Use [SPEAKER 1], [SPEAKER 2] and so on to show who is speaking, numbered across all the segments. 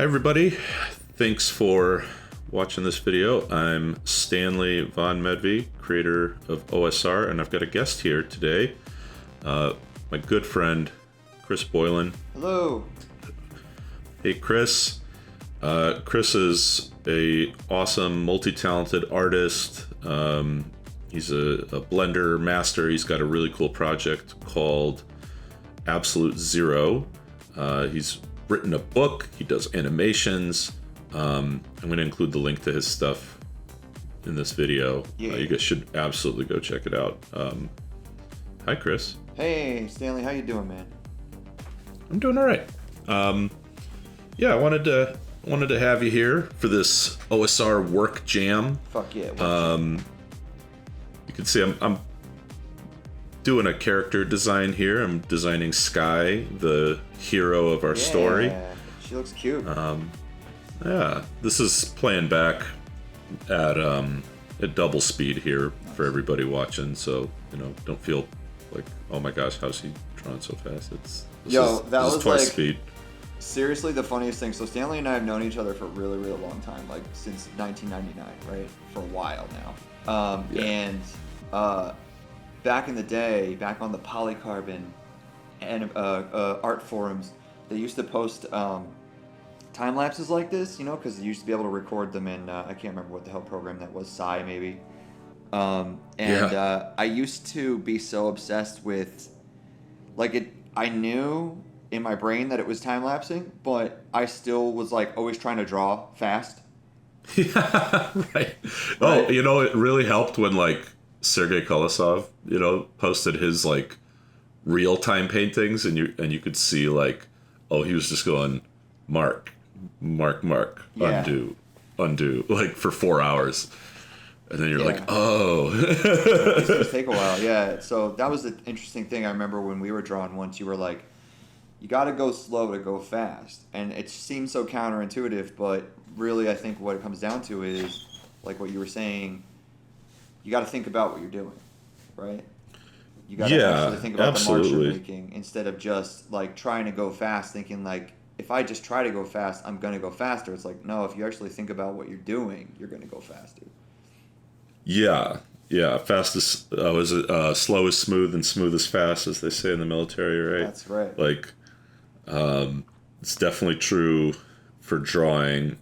[SPEAKER 1] everybody. Thanks for watching this video. I'm Stanley Von Medvey, creator of OSR, and I've got a guest here today, my good friend, Chris Boylan.
[SPEAKER 2] Hello.
[SPEAKER 1] Hey, Chris. Chris is a awesome, multi-talented artist. He's a Blender master. He's got a really cool project called Absolute Zero. He's written a book. He does animations. I'm going to include the link to his stuff in this video.
[SPEAKER 2] Yeah.
[SPEAKER 1] You guys should absolutely go check it out. Hi, Chris.
[SPEAKER 2] Hey, Stanley. How you doing, man?
[SPEAKER 1] I'm doing all right. Yeah, I wanted to have you here for this OSR work jam.
[SPEAKER 2] Fuck yeah.
[SPEAKER 1] You can see I'm doing a character design here. I'm designing Sky, the hero of our story.
[SPEAKER 2] She looks cute.
[SPEAKER 1] Yeah, this is playing back at double speed here for everybody watching. So don't feel like, oh my gosh, how's he drawing so fast? This is twice speed.
[SPEAKER 2] Seriously, the funniest thing. So Stanley and I have known each other for a really, really long time, like since 1999, right? For a while now. And back in the day, back on the Polycarbon and art forums, they used to post time lapses like this, because you used to be able to record them in I can't remember what the hell program that was, Psy maybe. I used to be so obsessed with, I knew in my brain that it was time lapsing, but I still was always trying to draw fast.
[SPEAKER 1] Yeah, right. Oh, it really helped when Sergei Kolosov, posted his real time paintings, and you could see he was just going mark,
[SPEAKER 2] Yeah.
[SPEAKER 1] undo, for 4 hours. And then you're oh.
[SPEAKER 2] It does take a while, yeah. So that was the interesting thing. I remember when we were drawing once, you were like, you got to go slow to go fast. And it seems so counterintuitive, but really I think what it comes down to is, like what you were saying, you got to think about what you're doing, right? You got to actually think about the march you're making instead of just trying to go fast, thinking if I just try to go fast, I'm going to go faster. It's no, if you actually think about what you're doing, you're going to go faster.
[SPEAKER 1] Yeah. Fast is slow is smooth and smooth is fast, as they say in the military, right?
[SPEAKER 2] That's right.
[SPEAKER 1] It's definitely true for drawing.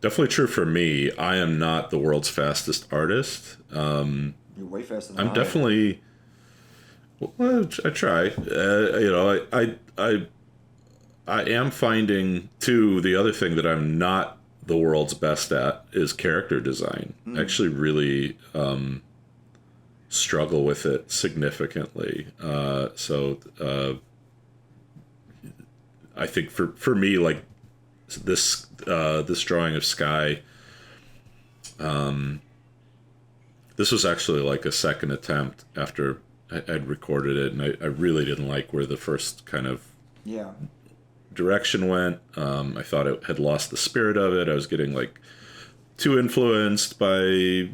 [SPEAKER 1] Definitely true for me. I am not the world's fastest artist.
[SPEAKER 2] You're way faster than
[SPEAKER 1] I'm definitely. Well, I try. I am finding too. The other thing that I'm not the world's best at is character design. I actually really struggle with it significantly. I think for me, this drawing of Sky, this was actually a second attempt after I'd recorded it, and I really didn't like where the first kind of direction went. I thought it had lost the spirit of it. I was getting too influenced by the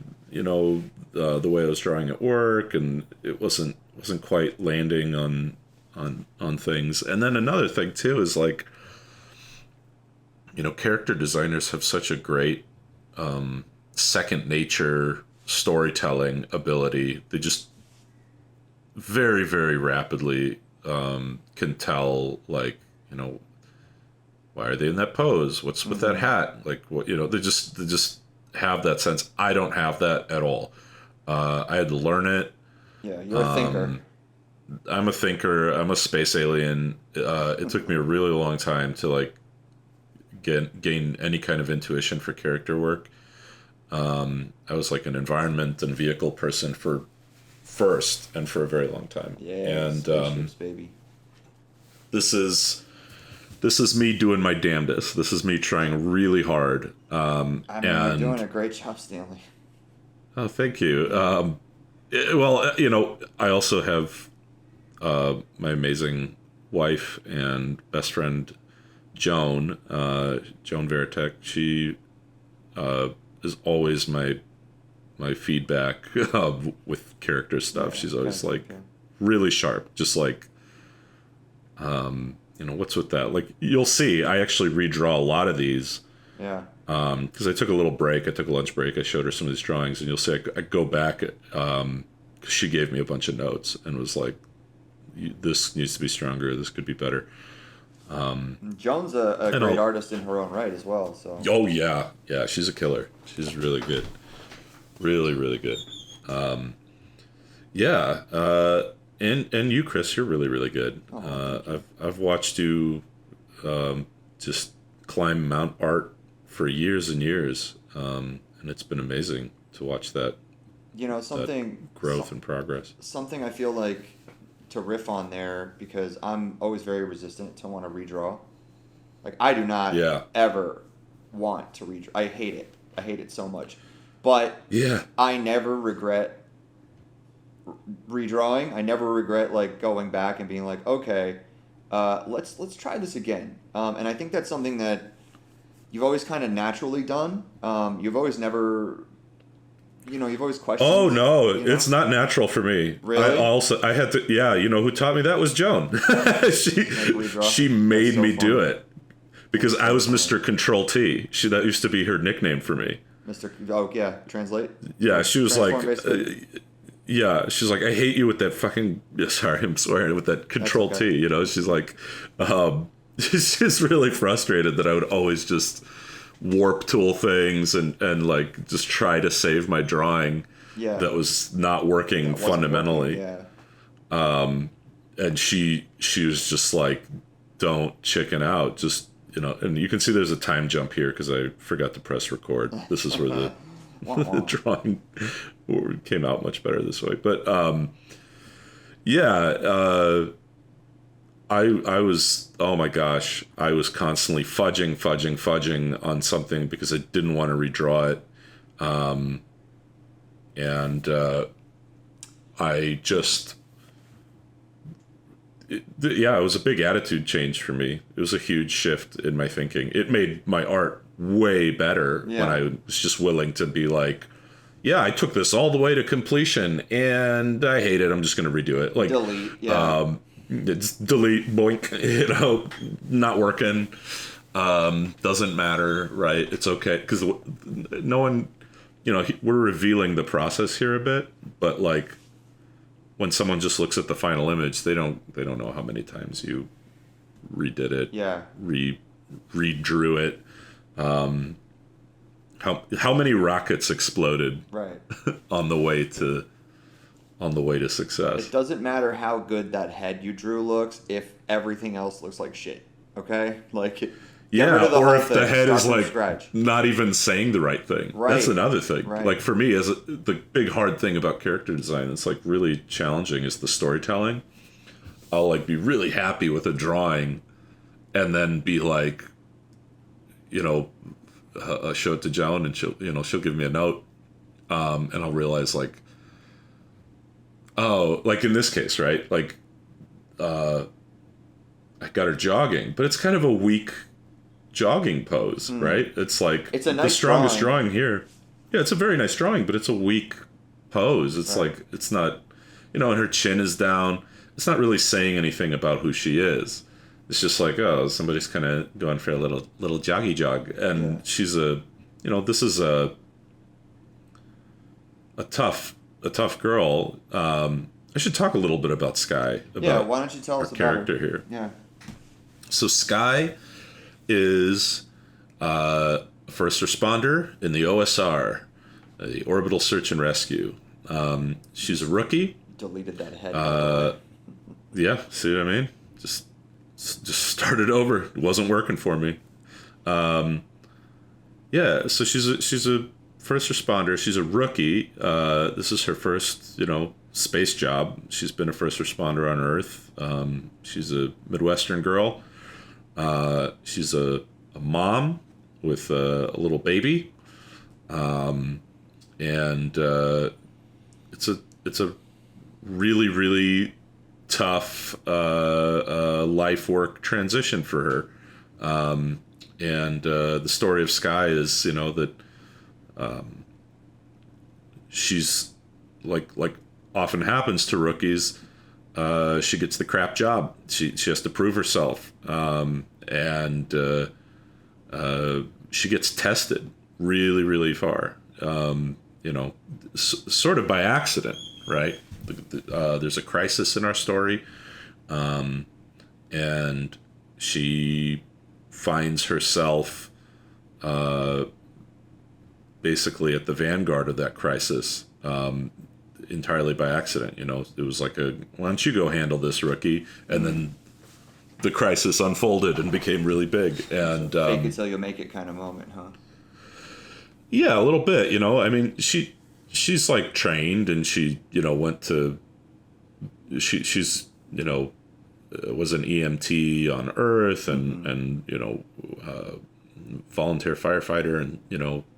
[SPEAKER 1] way I was drawing at work, and it wasn't quite landing on things. And then another thing too is character designers have such a great second nature storytelling ability. They just very, very rapidly can tell why are they in that pose? What's with that hat? They just have that sense. I don't have that at all. I had to learn it.
[SPEAKER 2] Yeah, you're a thinker.
[SPEAKER 1] I'm a thinker. I'm a space alien. It took me a really long time to gain any kind of intuition for character work. I was an environment and vehicle person for a very long time.
[SPEAKER 2] Yeah,
[SPEAKER 1] and
[SPEAKER 2] spaceships, baby.
[SPEAKER 1] This is me doing my damnedest. This is me trying really hard.
[SPEAKER 2] You're doing a great job, Stanley.
[SPEAKER 1] Oh, thank you. I also have my amazing wife and best friend, Joan Veritek. She is always my feedback with character stuff. She's always really sharp, just what's with that? Like, you'll see, I actually redraw a lot of these.
[SPEAKER 2] Yeah.
[SPEAKER 1] Because I took a little break. I took a lunch break. I showed her some of these drawings, and you'll see I go back. Cause she gave me a bunch of notes and was like, "This needs to be stronger. This could be better."
[SPEAKER 2] Joan's a great artist in her own right as well. So.
[SPEAKER 1] Oh yeah, yeah. She's a killer. She's really good. Really, really good. Yeah. And you, Chris, you're really, really good. I've watched you just climb Mount Art for years and years, and it's been amazing to watch that.
[SPEAKER 2] Something
[SPEAKER 1] that growth and progress.
[SPEAKER 2] Something I feel like to riff on there, because I'm always very resistant to want to redraw. Like, I do not ever want to redraw. I hate it. I hate it so much. But I never regret redrawing. I never regret like going back and being like, okay, let's try this again. And I think that's something that you've always kind of naturally done. You've always never, you've always questioned.
[SPEAKER 1] Oh no, it's not natural for me.
[SPEAKER 2] Really?
[SPEAKER 1] I had to. Yeah, who taught me that was Joan. she made me do it because I was Mr. Control T. That used to be her nickname for me.
[SPEAKER 2] Mr. Oh yeah, translate.
[SPEAKER 1] Yeah, she was like, she's like, I hate you with that fucking. Sorry, I'm swearing with that Control T. She's like, she's just really frustrated that I would always just warp tool things and like just try to save my drawing that was not working fundamentally. And she was just like, don't chicken out, just and you can see there's a time jump here because I forgot to press record. This is where the drawing came out much better this way. But I was, oh my gosh, I was constantly fudging on something because I didn't want to redraw it. And I just, it was a big attitude change for me. It was a huge shift in my thinking. It made my art way better when I was just willing to be like, I took this all the way to completion and I hate it. I'm just going to redo it. Like,
[SPEAKER 2] delete.
[SPEAKER 1] It's delete, boink, not working. Doesn't matter, right? It's okay. Because no one, we're revealing the process here a bit, but like when someone just looks at the final image, they don't know how many times you redid it. Redrew it. How many rockets exploded on the way to success.
[SPEAKER 2] It doesn't matter how good that head you drew looks if everything else looks like shit. Okay? Like,
[SPEAKER 1] or if the head is like not even saying the right thing. That's another thing. Like for me, the big hard thing about character design that's like really challenging is the storytelling. I'll like be really happy with a drawing and then be like, I'll show it to Joan and she'll give me a note. And I'll realize like, oh, like in this case, right? Like, I got her jogging, but it's kind of a weak jogging pose, right? It's like
[SPEAKER 2] it's a nice
[SPEAKER 1] the strongest drawing here. Yeah, it's a very nice drawing, but it's a weak pose. It's like, it's not, and her chin is down. It's not really saying anything about who she is. It's just like, oh, somebody's kind of going for a little joggy jog. And she's this is a tough girl. I should talk a little bit about Sky.
[SPEAKER 2] Why don't you tell us about
[SPEAKER 1] character here?
[SPEAKER 2] Yeah.
[SPEAKER 1] So Sky is a first responder in the OSR, the Orbital Search and Rescue. She's a rookie.
[SPEAKER 2] Deleted that head.
[SPEAKER 1] See what I mean? Just started over. It wasn't working for me. So she's a first responder. She's a rookie. This is her first, space job. She's been a first responder on Earth. She's a Midwestern girl. She's a mom with a little baby. And it's a really, really tough life work transition for her. And the story of Sky is, that she's like often happens to rookies, she gets the crap job. She has to prove herself, and she gets tested really, really far. Sort of by accident, right? There's a crisis in our story, and she finds herself basically at the vanguard of that crisis, entirely by accident. It was like why don't you go handle this, rookie? And then the crisis unfolded and became really big. And
[SPEAKER 2] fake it till you make it kind of moment, huh?
[SPEAKER 1] Yeah, a little bit. I mean, she's like trained, and she went to she's was an EMT on Earth, and volunteer firefighter, and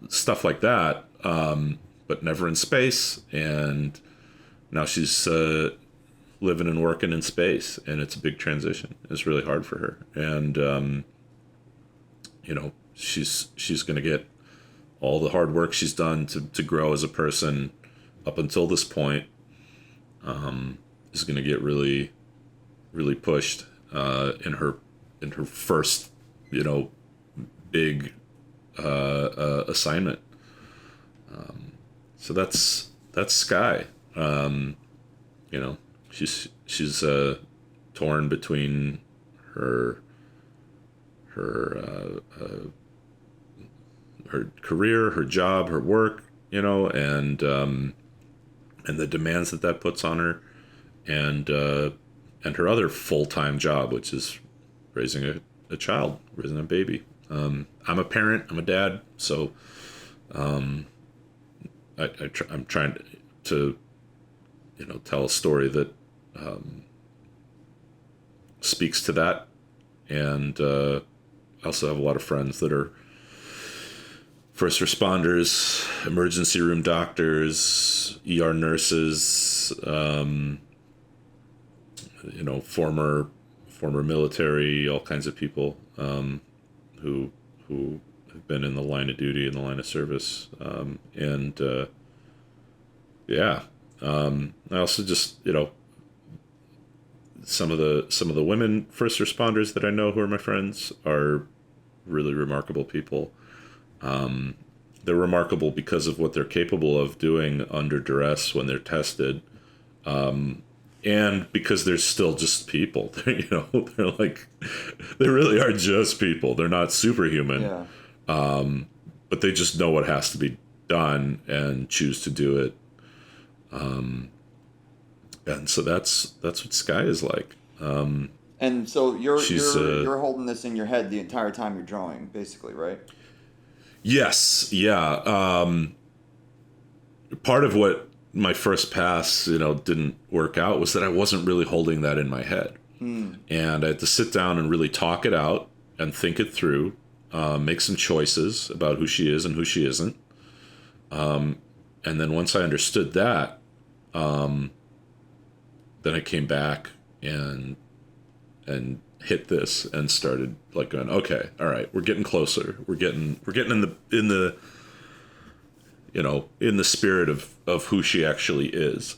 [SPEAKER 1] stuff like that, but never in space. And now she's living and working in space, and it's a big transition. It's really hard for her, and she's going to get all the hard work she's done to grow as a person up until this point is going to get really, really pushed in her first big assignment. So that's Skye. She's torn between her career, her job, her work, and the demands that puts on her, and her other full-time job, which is raising a child, raising a baby. I'm a parent. I'm a dad. So I'm trying to tell a story that speaks to that, and I also have a lot of friends that are first responders, emergency room doctors, ER nurses, former military, all kinds of people who have been in the line of duty, in the line of service, I also just some of the women first responders that I know who are my friends are really remarkable people. They're remarkable because of what they're capable of doing under duress when they're tested, and because they're still just people. They're like, they really are just people. They're not superhuman, but they just know what has to be done and choose to do it. And so that's what Skye is like.
[SPEAKER 2] And so you're holding this in your head the entire time you're drawing, basically, right?
[SPEAKER 1] Yes, yeah. Part of what my first pass, didn't work out was that I wasn't really holding that in my head. And I had to sit down and really talk it out and think it through, make some choices about who she is and who she isn't. And then once I understood that, then I came back and hit this and started like going, okay, all right, we're getting closer. We're getting in the spirit of who she actually is.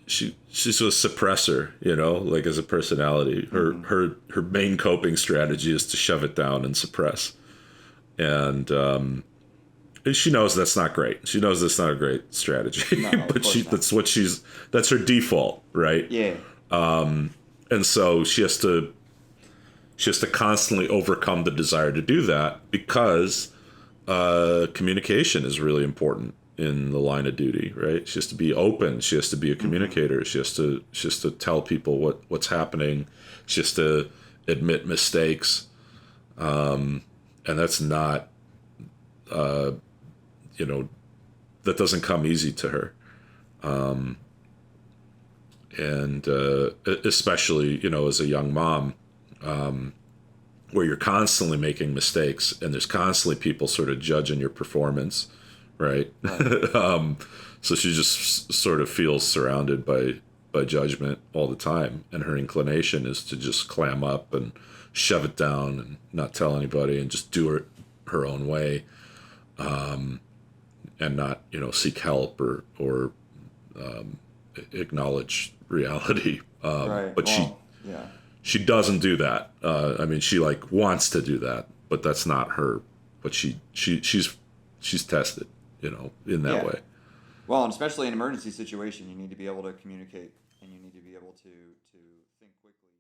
[SPEAKER 1] She's she's a suppressor, like as a personality. Her main coping strategy is to shove it down and suppress. And she knows that's not great. She knows that's not a great strategy. No, but that's her default, right?
[SPEAKER 2] Yeah.
[SPEAKER 1] And so she has to constantly overcome the desire to do that because communication is really important in the line of duty, right? She has to be open. She has to be a communicator. She has to tell people what's happening. She has to admit mistakes. And that's not, that doesn't come easy to her. And especially, as a young mom, where you're constantly making mistakes and there's constantly people sort of judging your performance, right? So she just sort of feels surrounded by judgment all the time. And her inclination is to just clam up and shove it down and not tell anybody and just do her own way. and not, seek help or acknowledge reality.
[SPEAKER 2] Right.
[SPEAKER 1] But
[SPEAKER 2] Well, yeah.
[SPEAKER 1] she doesn't do that. I mean, she like wants to do that, but that's not her. But she's tested, in that
[SPEAKER 2] Yeah.
[SPEAKER 1] way.
[SPEAKER 2] Well, and especially in an emergency situation, you need to be able to communicate and you need to be able to think quickly.